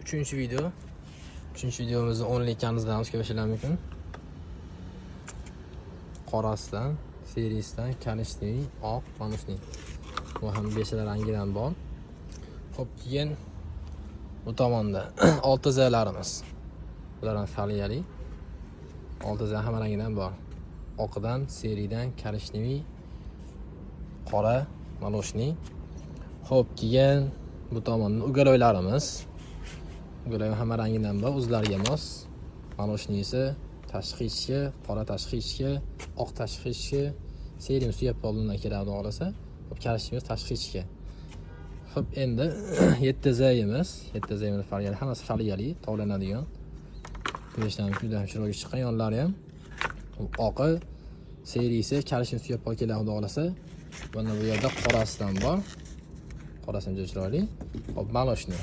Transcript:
Üçüncü video. Üçüncü videomuzda 10 ekanimizdan ko'rishlar mumkin. Qorasidan, serisidan, kanishli, oq, manushli. Bu ham 5 rangidan bor. Xo'p, keyin bu tomonda 6 zlarimiz. Bular ham faliyali. 6 zlar hamma rangidan bor. Oqidan, seridan, kanishli, qora, manushli. Xo'p, keyin bu tomonda ugaroylarimiz. Ugaroy hamma rangidan bor, o'zlariga mos. Manushnisi tashqi ichki, qora tashqi ichki, oq tashqi ichki, serim suya polundan keladi olsa, xo'p karishtimiz tashqi ichki. Xo'p, endi 7 zayimiz, 7 zayimiz faliyali, hammasi faliyali, tovlanadigan. Ko'rishdan juda chiroyli chiqqan, yonlari ham. Oqi serisi karishtimiz suya pol keladi olsa, mana bu yerda qorasidan bor. Qorasi ham juda chiroyli. Xo'p, manushni